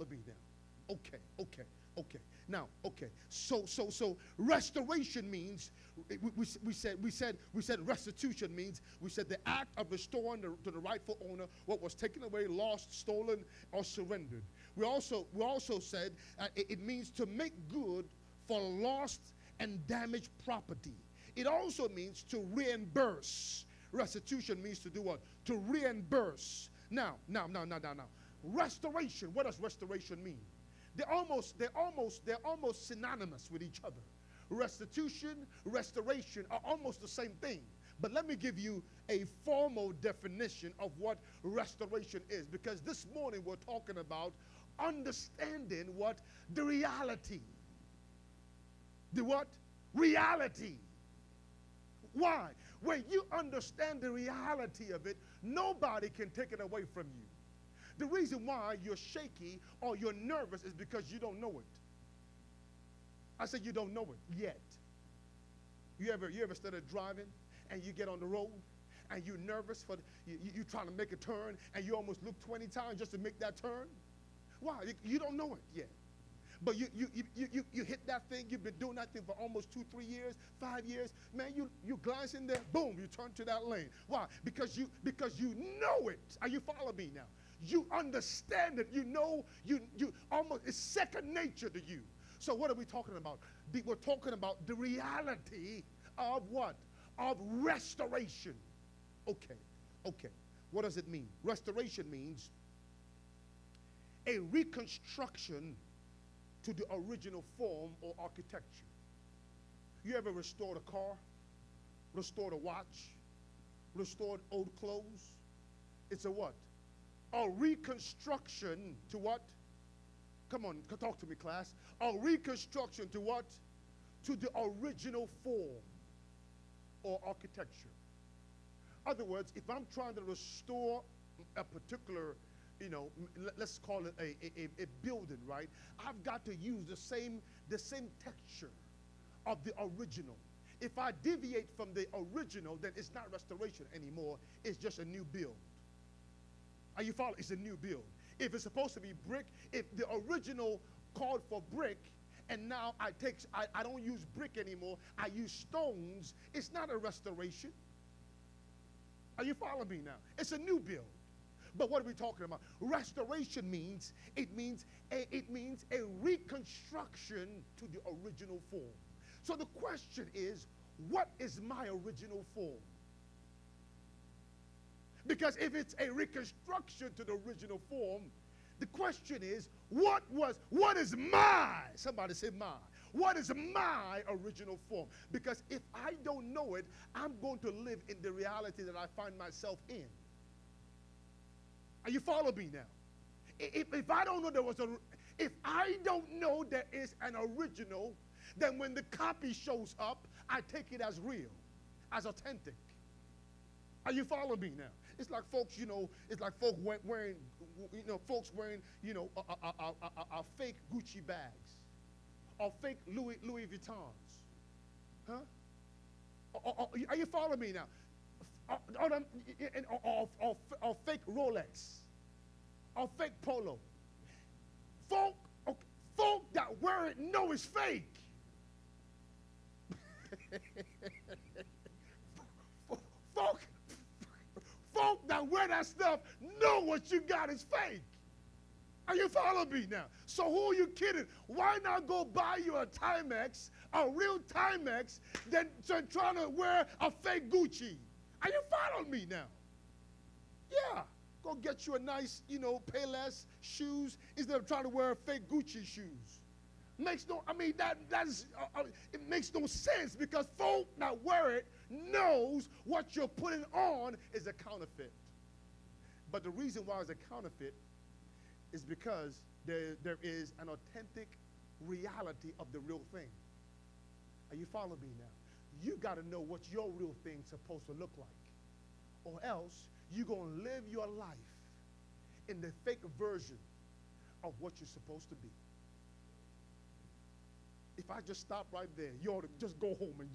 follow me now? Okay, okay, okay. Now, okay. So restoration means we said restitution means we said the act of restoring to the rightful owner what was taken away, lost, stolen, or surrendered. We also said it means to make good for lost and damaged property. It also means to reimburse. Restitution means to do what? To reimburse. Now. Restoration. What does restoration mean? They're almost synonymous with each other. Restitution, restoration are almost the same thing. But let me give you a formal definition of what restoration is, because this morning we're talking about understanding what the reality. The what? Reality. Why? When you understand the reality of it, nobody can take it away from you. The reason why you're shaky or you're nervous is because you don't know it. I said you don't know it yet. You ever started driving and you get on the road and you're nervous you're trying to make a turn and you almost look 20 times just to make that turn? Why? You don't know it yet. But you hit that thing. You've been doing that thing for almost 2, 3 years, 5 years. Man, you glance in there, boom, you turn to that lane. Why? Because you know it. Are you following me now? You understand it. You know, you almost, it's second nature to you. So what are we talking about? We're talking about the reality of what? Of restoration. Okay. What does it mean? Restoration means a reconstruction to the original form or architecture. You ever restored a car? Restored a watch? Restored old clothes? It's a what? A reconstruction to what? Come on, talk to me, class. A reconstruction to what? To the original form or architecture. Other words, if I'm trying to restore a particular, let's call it a building, right? I've got to use the same texture of the original. If I deviate from the original, then it's not restoration anymore. It's just a new build. Are you following? It's a new build. If it's supposed to be brick, if the original called for brick, and now I don't use brick anymore, I use stones, it's not a restoration. Are you following me now? It's a new build. But what are we talking about? Restoration means a reconstruction to the original form. So the question is, what is my original form? Because if it's a reconstruction to the original form, the question is, what is my, somebody say my, what is my original form? Because if I don't know it, I'm going to live in the reality that I find myself in. Are you following me now? If I don't know if I don't know there is an original, then when the copy shows up, I take it as real, as authentic. Are you following me now? It's like folks, it's like folks wearing, a fake Gucci bags, or fake Louis Vuittons, huh? Are you following me now? Or fake Rolex, or fake Polo. Folk that wear it know it's fake. Folk that wear that stuff know what you got is fake. Are you following me now? So who are you kidding? Why not go buy you a Timex, a real Timex, than trying to wear a fake Gucci? Are you following me now? Yeah. Go get you a nice, Payless shoes instead of trying to wear fake Gucci shoes. It makes no sense, because folk that wear it knows what you're putting on is a counterfeit. But the reason why it's a counterfeit is because there is an authentic reality of the real thing. Are you following me now? You got to know what your real thing's supposed to look like, or else you're going to live your life in the fake version of what you're supposed to be. If I just stop right there, you ought to just go home and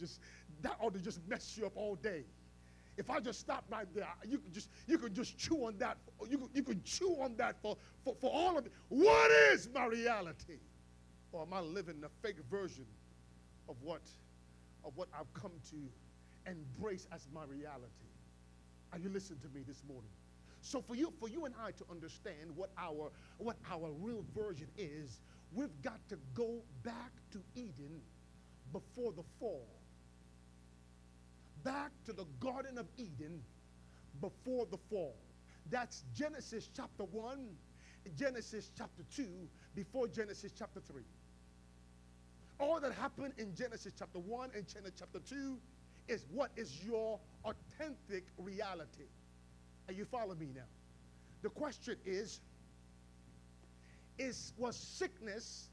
that ought to just mess you up all day. If I just stop right there, you could just chew on that. You could chew on that for all of it. What is my reality? Or am I living a fake version of what I've come to embrace as my reality? Are you listening to me this morning? So for you and I to understand what our real version is, we've got to go back to Eden before the fall. Back to the Garden of Eden before the fall. That's Genesis chapter 1, Genesis chapter 2, before Genesis chapter 3. All that happened in Genesis chapter 1 and Genesis chapter 2 is what is your authentic reality. Are you following me now? The question is was sickness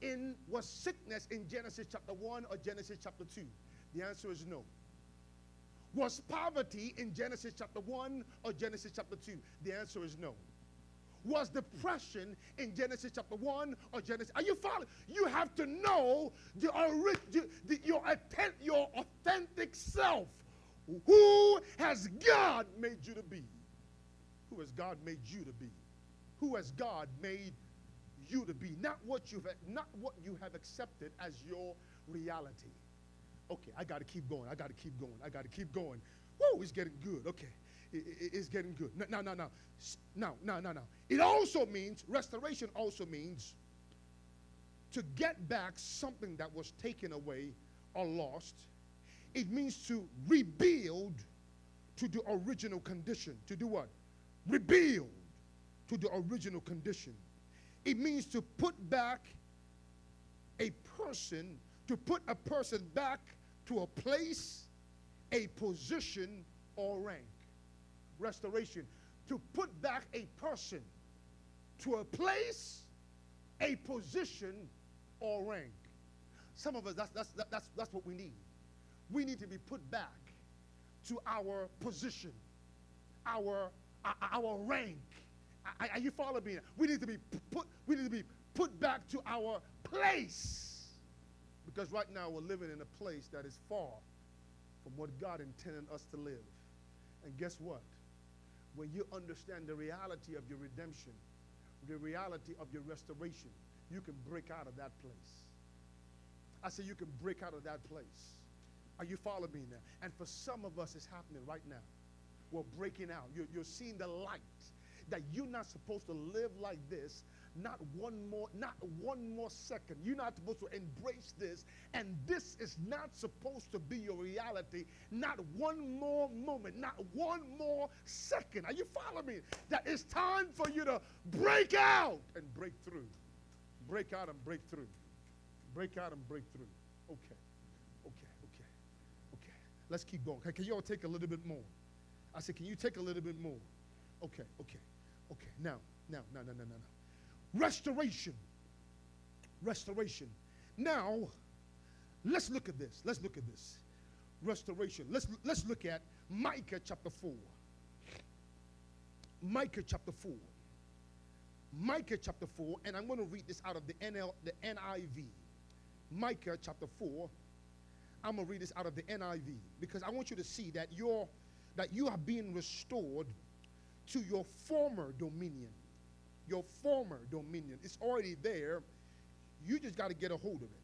in Genesis chapter 1 or Genesis chapter 2? The answer is no. Was poverty in Genesis chapter 1 or Genesis chapter 2? The answer is no. Was depression in Genesis chapter 1 or Genesis? Are you following? You have to know your authentic self. Who has God made you to be? Who has God made you to be? Who has God made you to be? Not what you have accepted as your reality. Okay, I got to keep going. I got to keep going. I got to keep going. Woo, it's getting good. Okay, it's getting good. No. It also means, restoration also means to get back something that was taken away or lost. It means to rebuild to the original condition. To do what? Rebuild to the original condition. It means to put back a person, to put a person back to a place, a position, or rank. Restoration. To put back a person to a place, a position, or rank. Some of us, that's what we need. We need to be put back to our position, our rank. Are you following me? We need to be put back to our place. Because right now we're living in a place that is far from what God intended us to live. And guess what? When you understand the reality of your redemption, the reality of your restoration, you can break out of that place. I say you can break out of that place. Are you following me now? And for some of us, it's happening right now. We're breaking out. You're seeing the light that you're not supposed to live like this. Not one more second. You're not supposed to embrace this, and this is not supposed to be your reality. Not one more moment, not one more second. Are you following me? That it's time for you to break out and break through. Break out and break through. Break out and break through. Okay. Let's keep going. Can you all take a little bit more? I said, can you take a little bit more? Okay. Now. Restoration. Now, let's look at this. Restoration. Let's look at Micah chapter 4. Micah chapter 4, and I'm going to read this out of the NIV. Micah chapter 4. I'm going to read this out of the NIV because I want you to see that you are being restored to your former dominion. Your former dominion. It's already there. You just got to get a hold of it.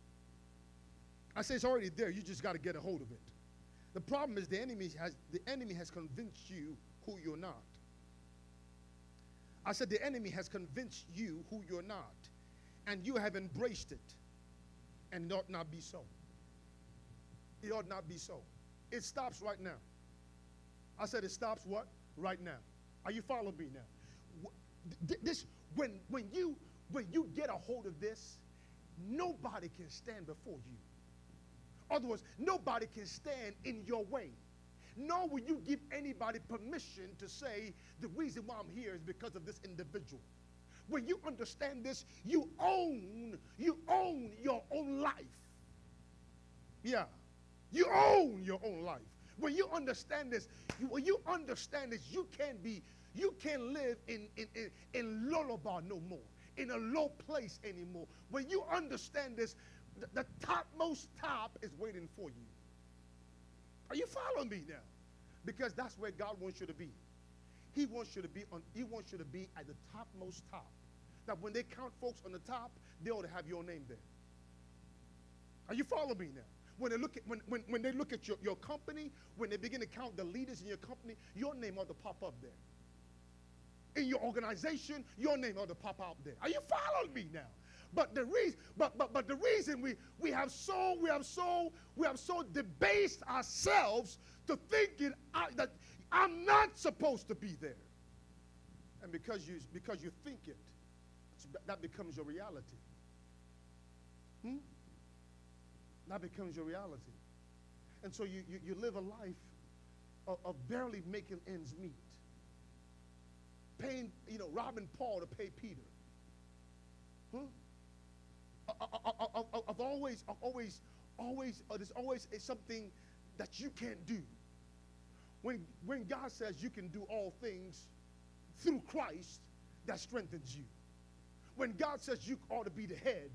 I say it's already there. You just got to get a hold of it. The problem is the enemy has convinced you who you're not. I said the enemy has convinced you who you're not, and you have embraced it, and it ought not be so. It ought not be so. It stops right now. I said it stops what? Right now. Are you following me now? This when you get a hold of this, nobody can stand before you. In other words, nobody can stand in your way. Nor will you give anybody permission to say the reason why I'm here is because of this individual. When you understand this, you own your own life. Yeah. You own your own life. When you understand this, you can't live in lullaby no more, in a low place anymore. When you understand this, the topmost top is waiting for you. Are you following me now? Because that's where God wants you to be. He wants you to be at the topmost top. That when they count folks on the top, they ought to have your name there. Are you following me now? When they look at your company, when they begin to count the leaders in your company, your name ought to pop up there. In your organization, your name ought to pop out there. Are you following me now? But the reason we have so debased ourselves to thinking that I'm not supposed to be there, and because you think it, that becomes your reality. That becomes your reality, and so you live a life of barely making ends meet, paying, robbing Paul to pay Peter. There's always something that you can't do. When God says you can do all things through Christ, that strengthens you. When God says you ought to be the head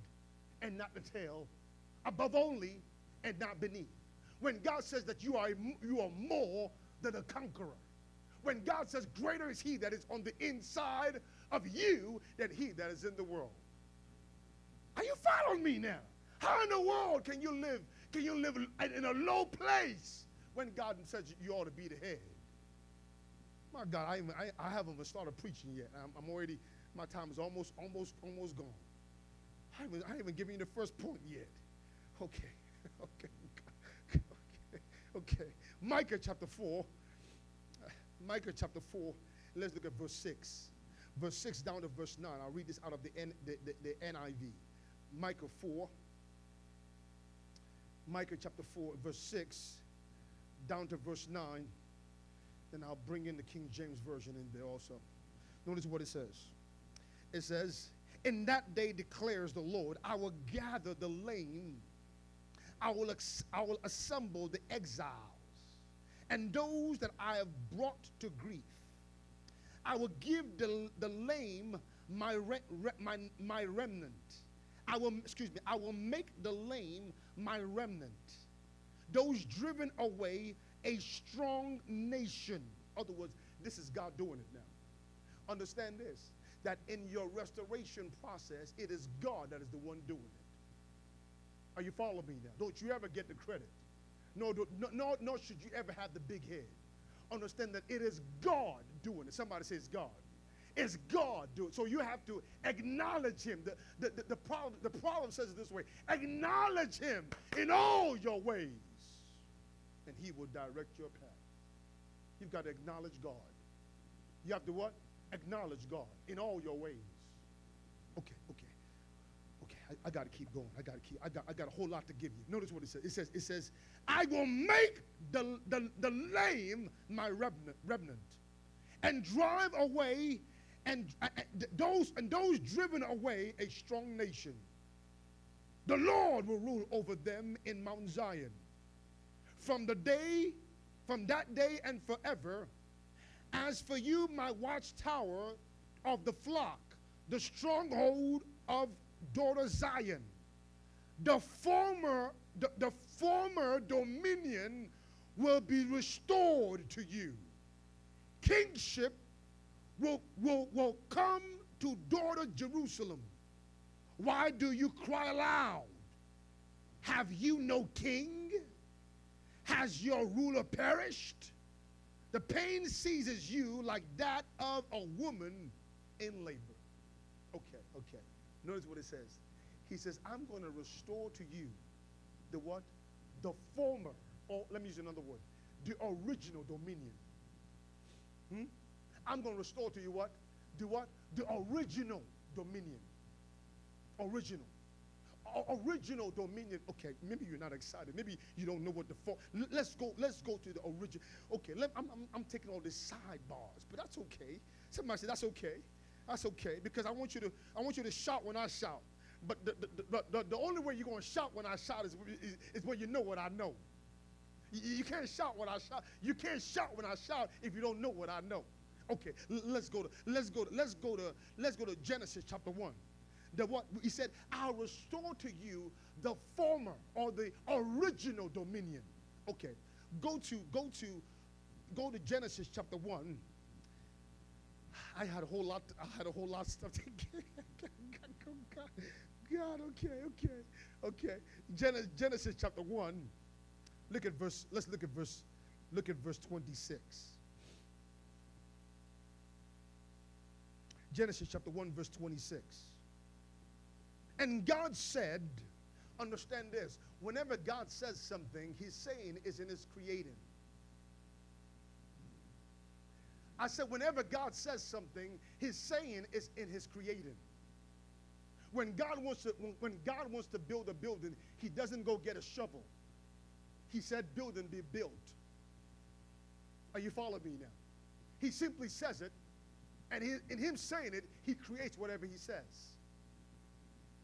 and not the tail, above only and not beneath. When God says that you are more than a conqueror. When God says greater is he that is on the inside of you than he that is in the world. Are you following me now? How in the world can you live in a low place when God says you ought to be the head? My God, I haven't even started preaching yet. I'm already, my time is almost gone. I haven't even given you the first point yet. Okay. Micah chapter 4. Let's look at verse 6. Verse 6 down to verse 9. I'll read this out of the NIV. Micah chapter 4, verse 6 down to verse 9. Then I'll bring in the King James Version in there also. Notice what it says. It says, in that day declares the Lord, I will gather the lame, I will assemble the exiles, and those that I have brought to grief. I will give the lame my remnant. I will make the lame my remnant. Those driven away, a strong nation. In other words, this is God doing it now. Understand this, that in your restoration process, it is God that is the one doing it. Are you following me now? Don't you ever get the credit. Nor should you ever have the big head. Understand that it is God doing it. Somebody says God. It's God doing it. So you have to acknowledge him. The problem says it this way. Acknowledge him in all your ways, and he will direct your path. You've got to acknowledge God. You have to what? Acknowledge God in all your ways. Okay. I got to keep going. I got a whole lot to give you. Notice what it says. It says, I will make the lame my remnant, and drive away and those driven away a strong nation. The Lord will rule over them in Mount Zion. From that day and forever. As for you, my watchtower of the flock, the stronghold of daughter Zion, the former dominion will be restored to you. Kingship will come to daughter Jerusalem. Why do you cry aloud? Have you no king? Has your ruler perished? The pain seizes you like that of a woman in labor. Okay. Notice what it says. He says, I'm going to restore to you the what? The former, or let me use another word, the original dominion. I'm going to restore to you what? The original dominion. Original dominion. Okay, maybe you're not excited. Maybe you don't know what the let's go to the original. Okay, I'm taking all these sidebars, but that's okay. Somebody say that's okay. That's okay, because I want you to shout when I shout. But the only way you're going to shout when I shout is when you know what I know. You can't shout when I shout. You can't shout when I shout if you don't know what I know. Okay, let's go to Genesis chapter 1. He said, I'll restore to you the former or the original dominion. Okay, go to go to Genesis chapter 1. I had a whole lot of stuff to get. God, okay. Genesis chapter 1. Let's look at verse 26. Genesis chapter 1, verse 26. And God said, understand this, whenever God says something, he's saying is in his creating. I said, whenever God says something, his saying is in his creating. When God wants to build a building, he doesn't go get a shovel. He said, building be built. Are you following me now? He simply says it, and in him saying it, he creates whatever he says.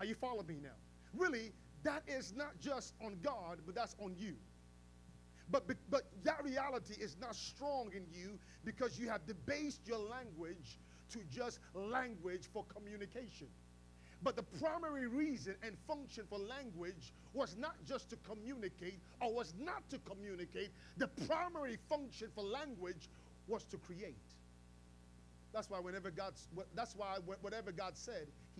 Are you following me now? Really, that is not just on God, but that's on you. But that reality is not strong in you because you have debased your language to just language for communication. But the primary reason and function for language was not just to communicate or was not to communicate. The primary function for language was to create. That's why whatever God said, he